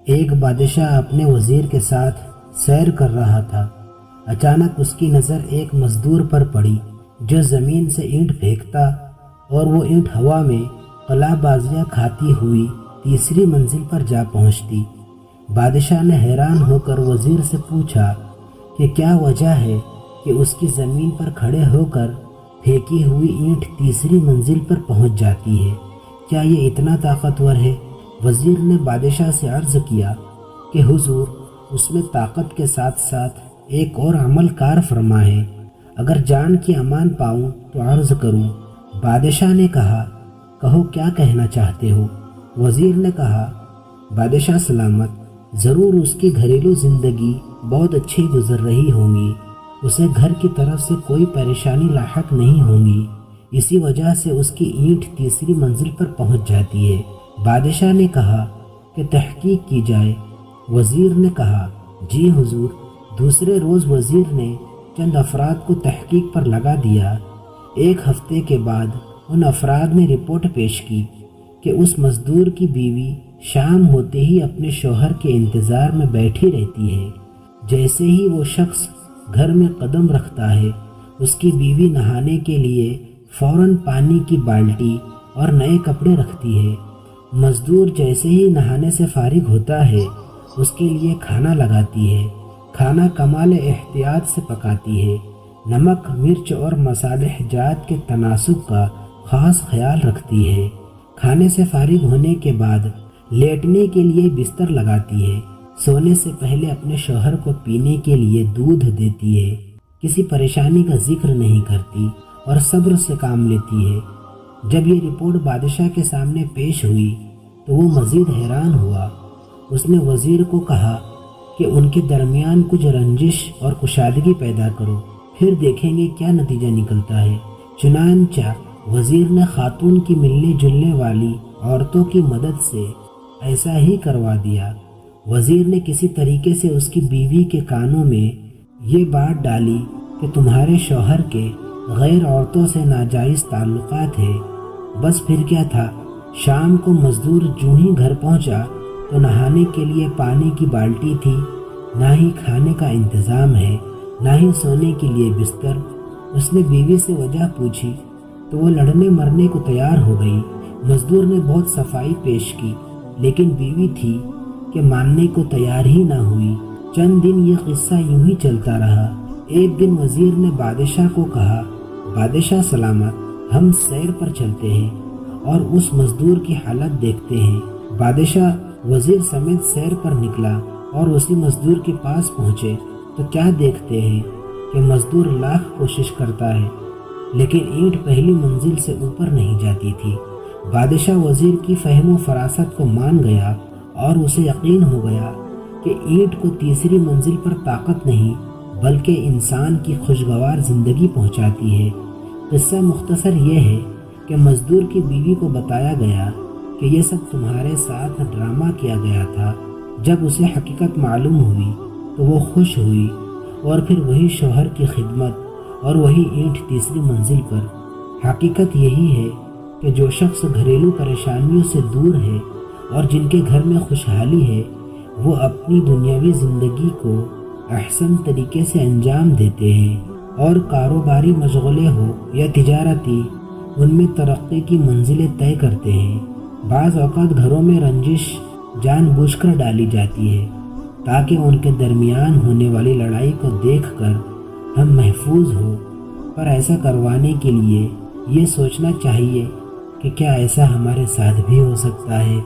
ایک بادشاہ اپنے وزیر کے ساتھ سیر کر رہا تھا۔ اچانک اس کی نظر ایک مزدور پر پڑی جو زمین سے اینٹ پھینکتا اور وہ اینٹ ہوا میں قلا بازیاں کھاتی ہوئی تیسری منزل پر جا پہنچتی۔ بادشاہ نے حیران ہو کر وزیر سے پوچھا کہ کیا وجہ ہے کہ اس کی زمین پر کھڑے ہو کر پھینکی ہوئی اینٹ تیسری منزل پر پہنچ جاتی ہے؟ کیا یہ اتنا طاقتور ہے؟ وزیر نے بادشاہ سے عرض کیا کہ حضور، اس میں طاقت کے ساتھ ساتھ ایک اور عمل کار فرما ہے، اگر جان کی امان پاؤں تو عرض کروں۔ بادشاہ نے کہا، کہو کیا کہنا چاہتے ہو؟ وزیر نے کہا، بادشاہ سلامت، ضرور اس کی گھریلو زندگی بہت اچھی گزر رہی ہوں گی، اسے گھر کی طرف سے کوئی پریشانی لاحق نہیں ہوں گی، اسی وجہ سے اس کی اینٹ تیسری منزل پر پہنچ جاتی ہے۔ بادشاہ نے کہا کہ تحقیق کی جائے۔ وزیر نے کہا، جی حضور۔ دوسرے روز وزیر نے چند افراد کو تحقیق پر لگا دیا۔ ایک ہفتے کے بعد ان افراد نے رپورٹ پیش کی کہ اس مزدور کی بیوی شام ہوتے ہی اپنے شوہر کے انتظار میں بیٹھی رہتی ہے۔ جیسے ہی وہ شخص گھر میں قدم رکھتا ہے، اس کی بیوی نہانے کے لیے فوراً پانی کی بالٹی اور نئے کپڑے رکھتی ہے۔ مزدور جیسے ہی نہانے سے فارغ ہوتا ہے، اس کے لیے کھانا لگاتی ہے۔ کھانا کمال احتیاط سے پکاتی ہے، نمک، مرچ اور مصالحہ جات کے تناسب کا خاص خیال رکھتی ہے۔ کھانے سے فارغ ہونے کے بعد لیٹنے کے لیے بستر لگاتی ہے۔ سونے سے پہلے اپنے شوہر کو پینے کے لیے دودھ دیتی ہے۔ کسی پریشانی کا ذکر نہیں کرتی اور صبر سے کام لیتی ہے۔ جب یہ رپورٹ بادشاہ کے سامنے پیش ہوئی تو وہ مزید حیران ہوا۔ اس نے وزیر کو کہا کہ ان کے درمیان کچھ رنجش اور کشادگی پیدا کرو، پھر دیکھیں گے کیا نتیجہ نکلتا ہے۔ چنانچہ وزیر نے خاتون کی ملنے جلنے والی عورتوں کی مدد سے ایسا ہی کروا دیا۔ وزیر نے کسی طریقے سے اس کی بیوی کے کانوں میں یہ بات ڈالی کہ تمہارے شوہر کے غیر عورتوں سے ناجائز تعلقات ہیں۔ بس پھر کیا تھا، شام کو مزدور جو ہی گھر پہنچا تو نہانے کے لیے پانی کی بالٹی تھی، نہ ہی کھانے کا انتظام ہے، نہ ہی سونے کے لیے بستر۔ اس نے بیوی سے وجہ پوچھی تو وہ لڑنے مرنے کو تیار ہو گئی۔ مزدور نے بہت صفائی پیش کی، لیکن بیوی تھی کہ ماننے کو تیار ہی نہ ہوئی۔ چند دن یہ قصہ یوں ہی چلتا رہا۔ ایک دن وزیر نے بادشاہ کو کہا، بادشاہ سلامت، ہم سیر پر چلتے ہیں اور اس مزدور کی حالت دیکھتے ہیں۔ بادشاہ وزیر سمیت سیر پر نکلا اور اسی مزدور کے پاس پہنچے تو کیا دیکھتے ہیں کہ مزدور لاکھ کوشش کرتا ہے لیکن اینٹ پہلی منزل سے اوپر نہیں جاتی تھی۔ بادشاہ وزیر کی فہم و فراست کو مان گیا اور اسے یقین ہو گیا کہ اینٹ کو تیسری منزل پر طاقت نہیں بلکہ انسان کی خوشگوار زندگی پہنچاتی ہے۔ قصہ مختصر یہ ہے کہ مزدور کی بیوی کو بتایا گیا کہ یہ سب تمہارے ساتھ ڈرامہ کیا گیا تھا۔ جب اسے حقیقت معلوم ہوئی تو وہ خوش ہوئی اور پھر وہی شوہر کی خدمت اور وہی اینٹ تیسری منزل پر۔ حقیقت یہی ہے کہ جو شخص گھریلو پریشانیوں سے دور ہے اور جن کے گھر میں خوشحالی ہے، وہ اپنی دنیاوی زندگی کو احسن طریقے سے انجام دیتے ہیں اور کاروباری مشغلے ہو یا تجارتی، ان میں ترقی کی منزلیں طے کرتے ہیں۔ بعض اوقات گھروں میں رنجش جان بوجھ کر ڈالی جاتی ہے تاکہ ان کے درمیان ہونے والی لڑائی کو دیکھ کر ہم محفوظ ہوں، پر ایسا کروانے کے لیے یہ سوچنا چاہیے کہ کیا ایسا ہمارے ساتھ بھی ہو سکتا ہے۔